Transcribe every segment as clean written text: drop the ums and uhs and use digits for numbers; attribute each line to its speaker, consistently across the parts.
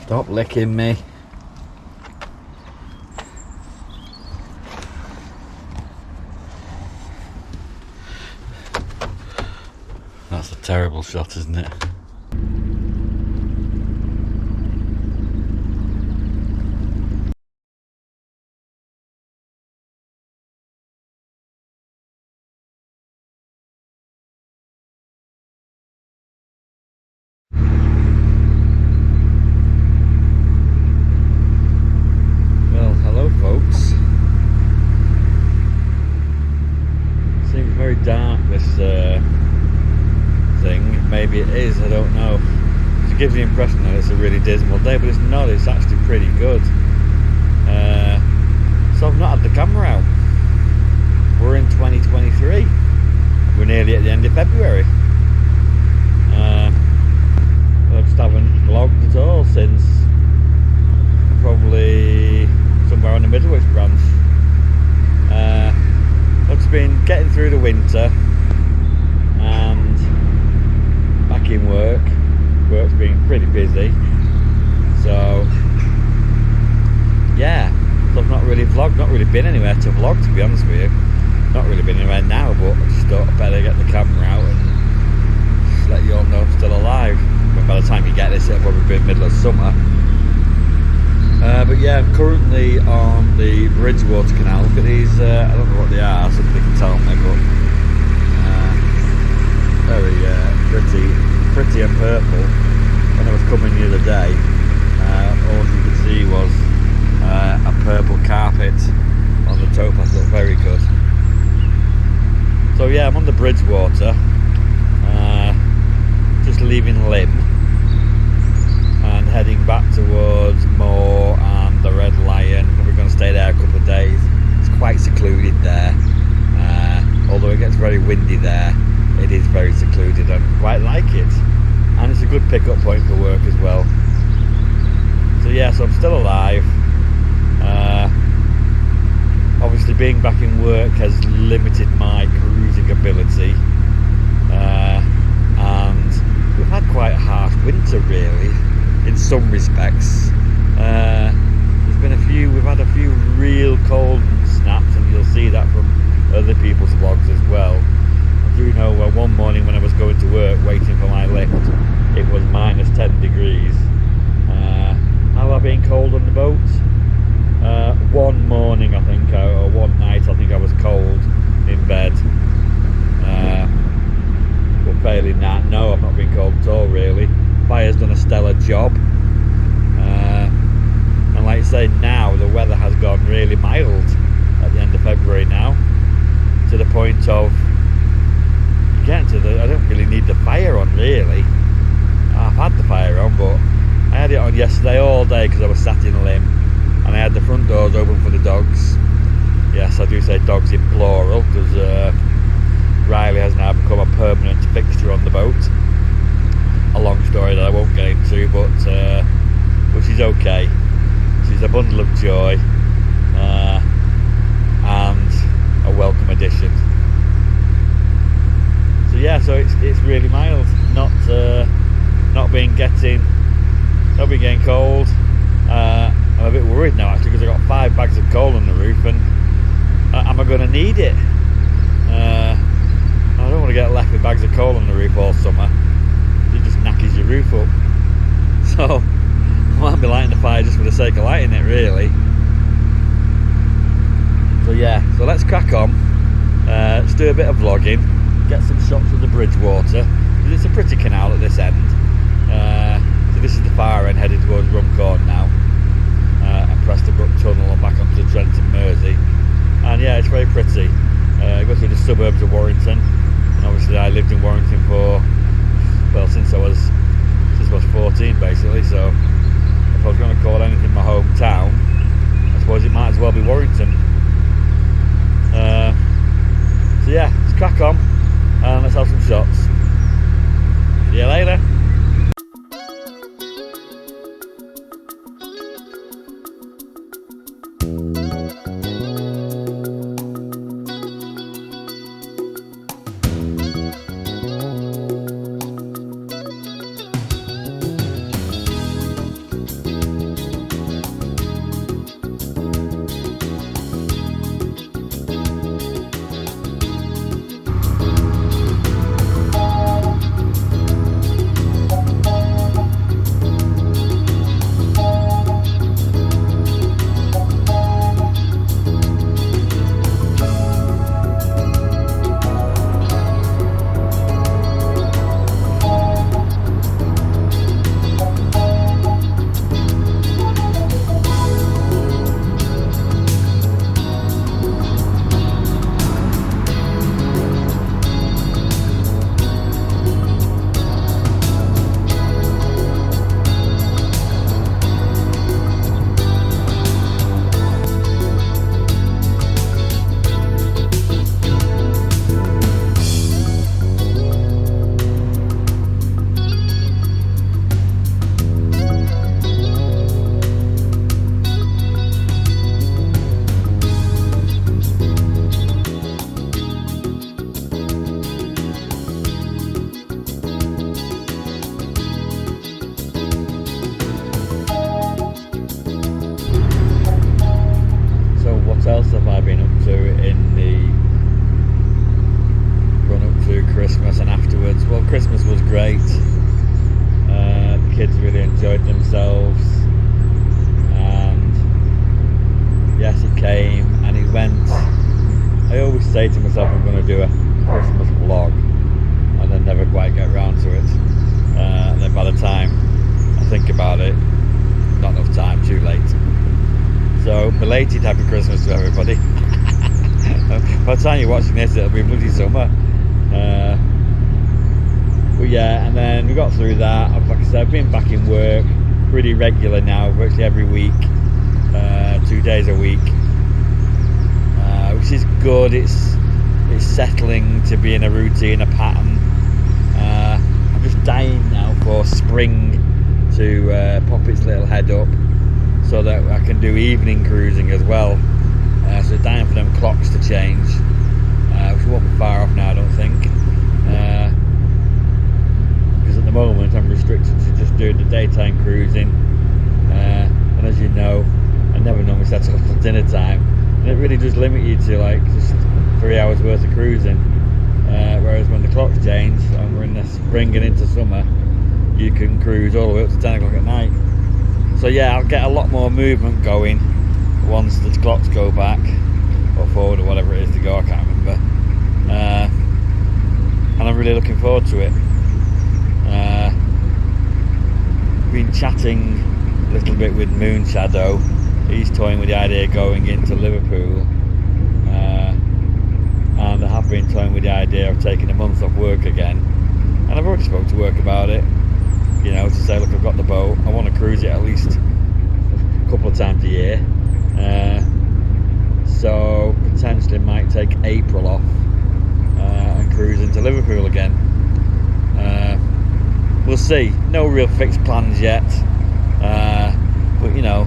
Speaker 1: Stop licking me. That's a terrible shot, isn't it? Well, hello folks. Seems very dark, this thing. Maybe it is, I don't know. It gives the impression that it's a really dismal day, but it's not. It's actually pretty good. So I've not had the camera out. We're in 2023. We're nearly at the end of February. I just haven't vlogged at all since probably somewhere on the Middlewich branch. I've just been getting through the winter and back in work. Work's been pretty busy, so yeah, so I've not really vlogged, not really been anywhere to vlog, to be honest with you. Not really been anywhere now, but I just thought I'd better get the camera out and just let you all know I'm still alive. But by the time you get this, it'll probably be middle of summer. But yeah, I'm currently on the Bridgewater Canal. Look at these, I don't know what they are, somebody can tell me, but very pretty and purple. When I was coming the other day, all you could see was a purple carpet on the towpath. Looked very good. So yeah, I'm on the Bridgewater, just leaving Lymm and heading back towards Moor and the Red Lion. We're going to stay there a couple of days. It's quite secluded there, although it gets very windy there. It is very secluded and I quite like it, and it's a good pick-up point for work as well. So yeah, so I'm still alive. Obviously being back in work has limited my cruising ability, and we've had quite a harsh winter really in some respects. We've had a few real cold snaps, and you'll see that from other people's vlogs as well. I do know one morning when I was going to work waiting for my lift, it was minus 10 degrees. Have I been cold on the boat? One morning I think, or one night I think I was cold in bed. But failing that, no, I've not been cold at all really. Fire's done a stellar job. And like I say, now the weather has gone really mild at the end of February now, to the point of getting to I don't really need the fire on really. I've had the fire on, but I had it on yesterday all day because I was sat in Lymm, and I had the front doors open for the dogs. Yes, I do say dogs in plural, because Riley has now become a permanent fixture on the boat. A long story that I won't get into, but she's okay. She's a bundle of joy, and a welcome addition. So yeah, so it's really mild. Not been getting cold. I'm a bit worried now actually, because I've got 5 bags of coal on the roof, and am I going to need it? I don't want to get left with bags of coal on the roof all summer. It just knackers your roof up. So I might be lighting the fire just for the sake of lighting it really. So yeah, so let's crack on. Let's do a bit of vlogging, get some shots of the Bridgewater, because it's a pretty canal at this end. So this is the far end headed towards Runcorn now, and Prestonbrook Tunnel and back onto the Trent and Mersey. And yeah, it's very pretty. I go through the suburbs of Warrington, and obviously I lived in Warrington since I was 14 basically, so if I was going to call anything my hometown, I suppose it might as well be Warrington. So yeah, let's crack on and let's have some shots. See you later. to do a Christmas vlog and then never quite get around to it. And then by the time I think about it, not enough time, too late. So belated happy Christmas to everybody. By the time you're watching this, it'll be bloody summer. But yeah, and then we got through that. Like I said, I've been back in work pretty regular now, virtually every week, 2 days a week, which is good. It's settling to be in a routine, a pattern. I'm just dying now for spring to pop its little head up so that I can do evening cruising as well. So dying for them clocks to change, which won't be far off now, I don't think. Because at the moment I'm restricted to just doing the daytime cruising, and as you know, I never normally set up for dinner time, and it really does limit you to like just 3 hours worth of cruising. Whereas when the clocks change and we're in the spring and into summer, you can cruise all the way up to 10 o'clock at night. So yeah, I'll get a lot more movement going once the clocks go back or forward or whatever it is to go, I can't remember. And I'm really looking forward to it. Been chatting a little bit with Moon Shadow. He's toying with the idea of going into Liverpool, and I have been toying with the idea of taking a month off work again. And I've already spoken to work about it, you know, to say, look, I've got the boat, I want to cruise it at least a couple of times a year. So potentially might take April off and cruise into Liverpool again. We'll see. No real fixed plans yet, but you know,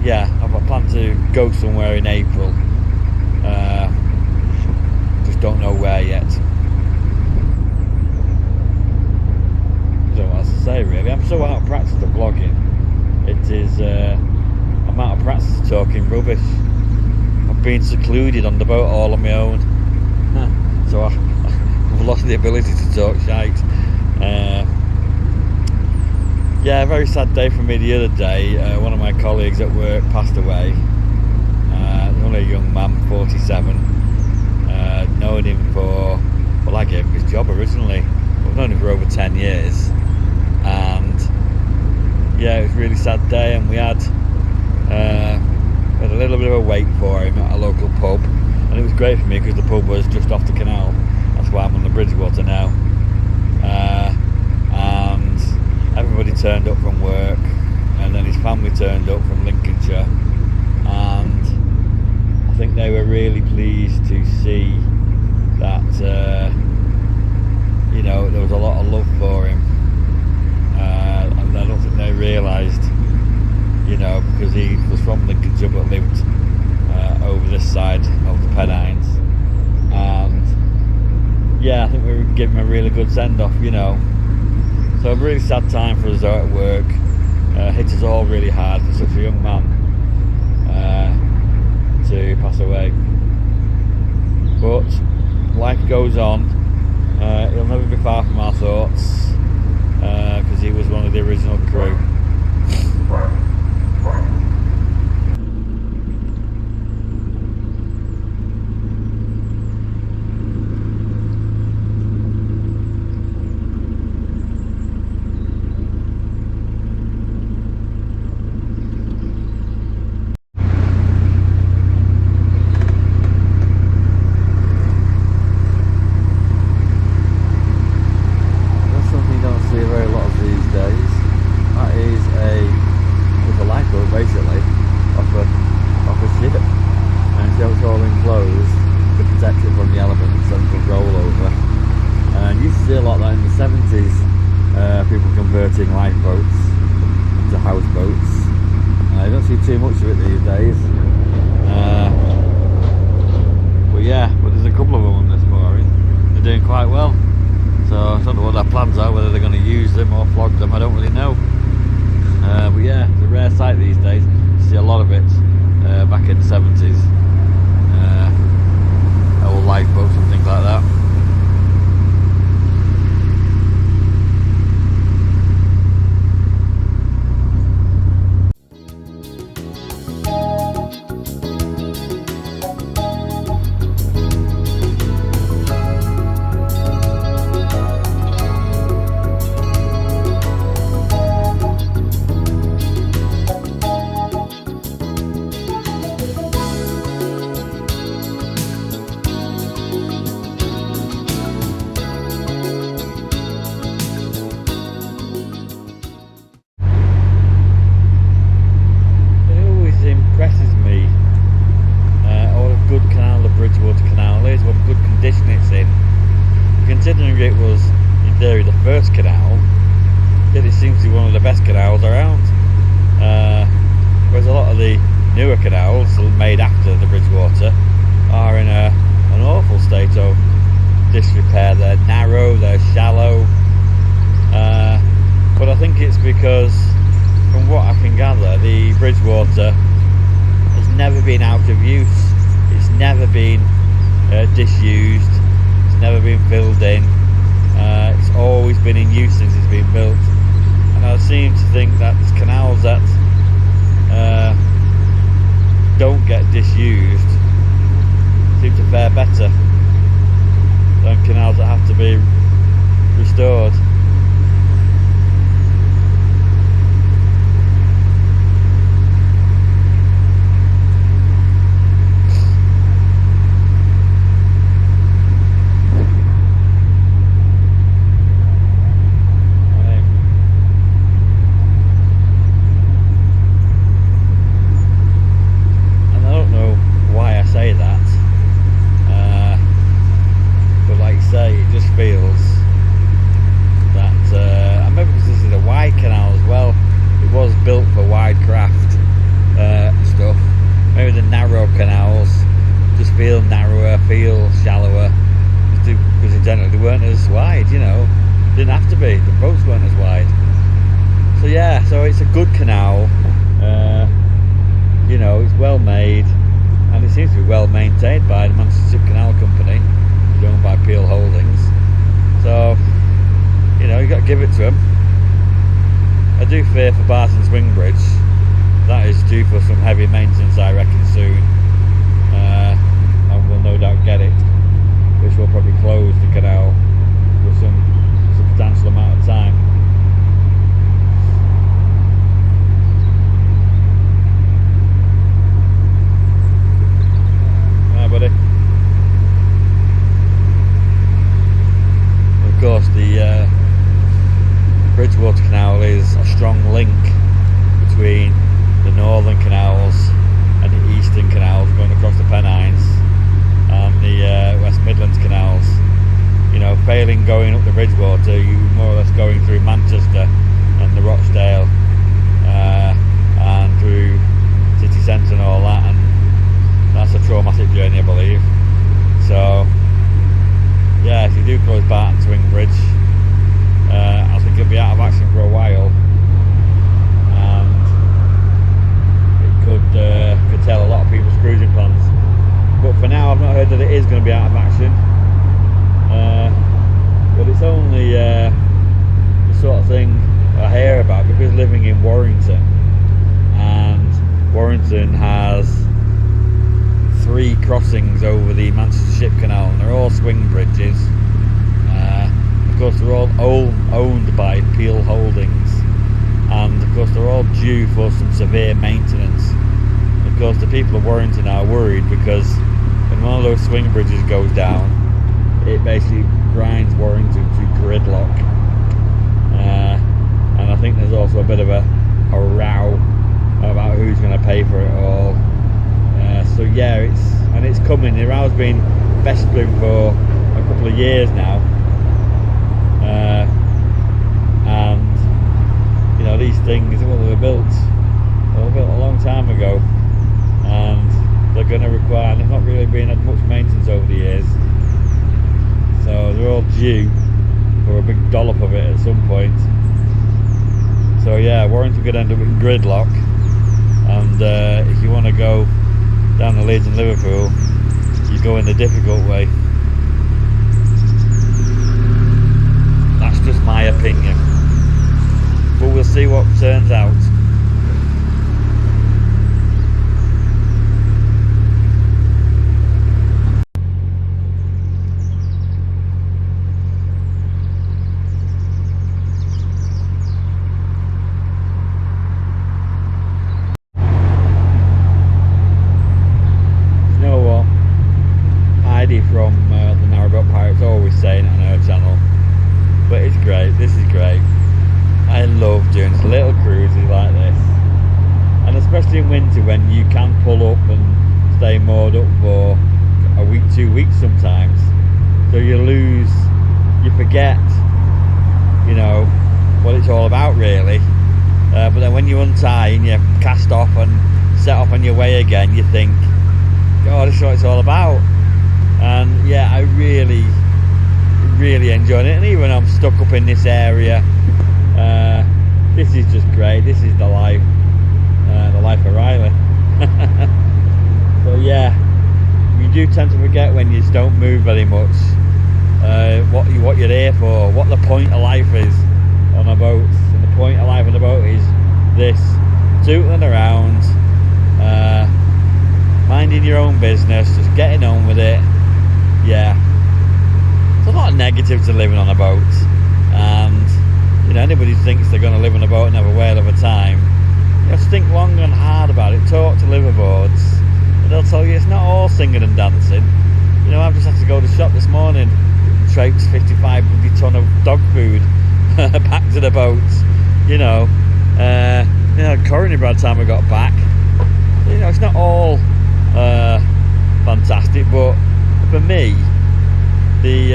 Speaker 1: yeah, I've planned to go somewhere in April. Just don't know where yet. I don't know what else to say really. I'm so out of practice of vlogging. It is. I'm out of practice talking rubbish. I've been secluded on the boat all on my own, so I've lost the ability to talk shite. Yeah, a very sad day for me the other day. One of my colleagues at work passed away. Only a young man, 47. Known him for, well, I gave him his job originally. I've known him for over 10 years. And yeah, it was a really sad day, and we had a little bit of a wait for him at a local pub, and it was great for me because the pub was just off the canal. That's why I'm on the Bridgewater now. And everybody turned up from work, and then his family turned up from Lincolnshire, and I think they were really pleased to see that you know, there was a lot of love for him, and I don't think they realised, you know, because he was from Lincolnshire but lived over this side of the Pennines, and yeah, I think we were giving him a really good send-off, you know. So a really sad time for us out at work. Hit us all really hard for such a young man to pass away. But life goes on. He'll never be far from our thoughts, because he was one of the original crew. Converting lifeboats into houseboats. I don't see too much of it these days. But yeah, there's a couple of them on this mooring. They're doing quite well. So I don't know what their plans are, whether they're going to use them or flog them, I don't really know. But yeah, it's a rare sight these days. You see a lot of it back in the 70s. Old lifeboats and things like that. this seems to be one of the best canals around. Whereas a lot of the newer canals made after the Bridgwater are in an awful state of disrepair. They're narrow, they're shallow, but I think it's because, from what I can gather, the Bridgwater has never been out of use. It's never been disused. It's never been filled in. It's always been in use since it's been built. And I seem to think that canals that don't get disused seem to fare better than canals that have to be restored. Feels that and maybe because this is a wide canal as well, it was built for wide craft stuff. Maybe the narrow canals just feel narrower, feel shallower, because generally they weren't as wide, you know. Didn't have to be, the boats weren't as wide. So yeah, so it's a good canal, you know, it's well made, and it seems to be well maintained by the Manchester Ship Canal Company, owned by Peel Holdings. So, you know, you got to give it to them. I do fear for Barton Swing Bridge. That is due for some heavy maintenance, I reckon, soon. And we'll no doubt get it, which will probably close the canal for some substantial amount of time. Hi, buddy. Of course, the Bridgwater Canal is a strong link between the northern canals and the eastern canals going across the Pennines and the West Midlands canals. You know, failing going up the Bridgwater, you more or less going through Manchester and the Rochdale and through city centre and all that, and that's a traumatic journey, I believe. So yeah, if you do close Barton Swing Bridge, I think it'll be out of action for a while, and it could curtail a lot of people's cruising plans. But for now, I've not heard that it is going to be out of action. But it's only the sort of thing I hear about because living in Warrington, and Warrington has 3 crossings over the Manchester Ship Canal, and they're all swing bridges. Of course, they're all owned by Peel Holdings, and of course they're all due for some severe maintenance. Of course, the people of Warrington are worried because when one of those swing bridges goes down, it basically grinds Warrington to gridlock. And I think there's also a bit of a row about who's going to pay for it all. So yeah, it's coming. The row's been festering for a couple of years now, and you know, these things, well, they were built a long time ago, and they're going to require, and they've not really been had much maintenance over the years, so they're all due for a big dollop of it at some point. So yeah, Warrington could end up in gridlock, and if you want to go down the Leeds and Liverpool, you go in the difficult way. That's just my opinion, but we'll see what turns out. From the Narrowboat Pirates always saying it on her channel, but it's great. This is great. I love doing little cruises like this, and especially in winter when you can pull up and stay moored up for a week, 2 weeks sometimes, so you forget, you know, what it's all about about really. But then when you untie and you cast off and set off on your way again, you think, God, this is what it's all about. And yeah, I really enjoyed it. And even though I'm stuck up in this area, this is just great. This is the life of Riley. So yeah, you do tend to forget when you don't move very much what you're here for, what the point of life is on a boat. And the point of life on a boat is this: tootling around, minding your own business, just getting on with it. Yeah, there's a lot of negatives to living on a boat, and you know, anybody who thinks they're going to live on a boat and have a whale of a time, just think long and hard about it. Talk to liveaboards, and they'll tell you it's not all singing and dancing. You know, I've just had to go to the shop this morning, traipse 55 tonne of dog food back to the boat. You know, coronary by the time I got back. You know, it's not all fantastic, but for me, the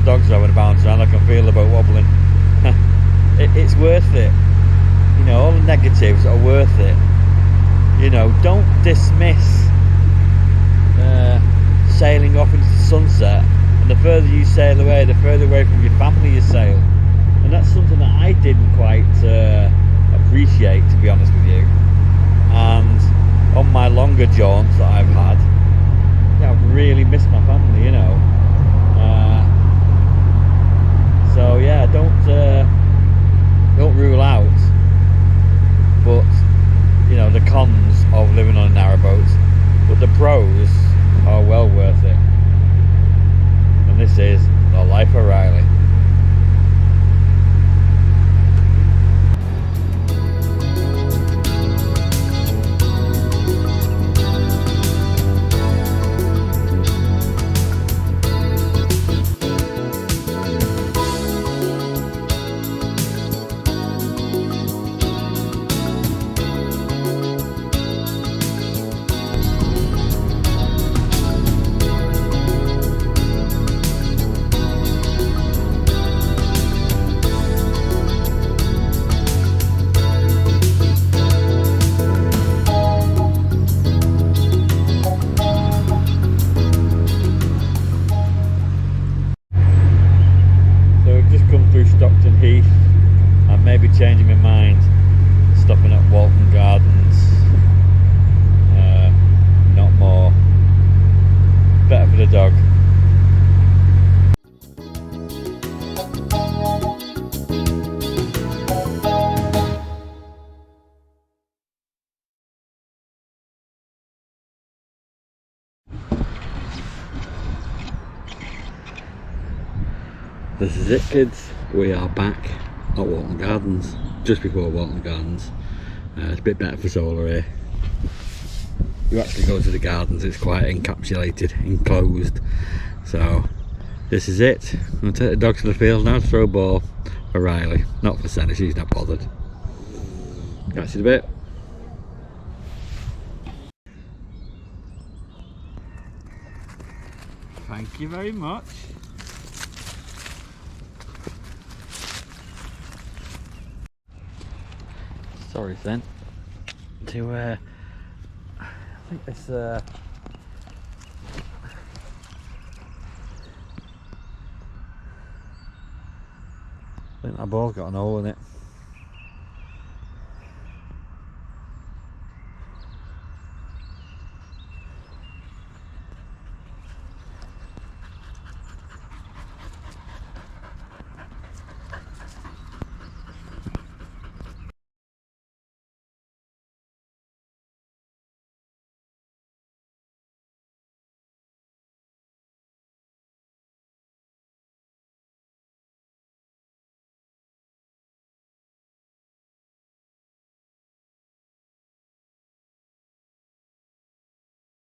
Speaker 1: dogs are having a bounce around. I can feel the boat wobbling. It's worth it. You know, all the negatives are worth it. You know, don't dismiss sailing off into the sunset, and the further you sail away, the further away from your family you sail. And that's something that I didn't quite appreciate, to be honest with you. And on my longer jaunts that I've had, yeah, I've really missed my family, you know. So yeah, don't rule out, but you know, the cons of living on a narrowboat, but the pros are well worth it. And this is the life of Riley. Stockton Heath. I may be changing my mind, stopping at Walton Gardens. Not more. Better for the dog. This is it, kids. We are back at Walton Gardens, just before Walton Gardens. It's a bit better for solar here. You actually go to the gardens, it's quite encapsulated, enclosed. So this is it. I'm going to take the dog to the field now to throw a ball for Riley, not for Senna, she's not bothered. Catch you in a bit. Thank you very much. Sorry, Sen. I think this I think that ball's got an hole in it.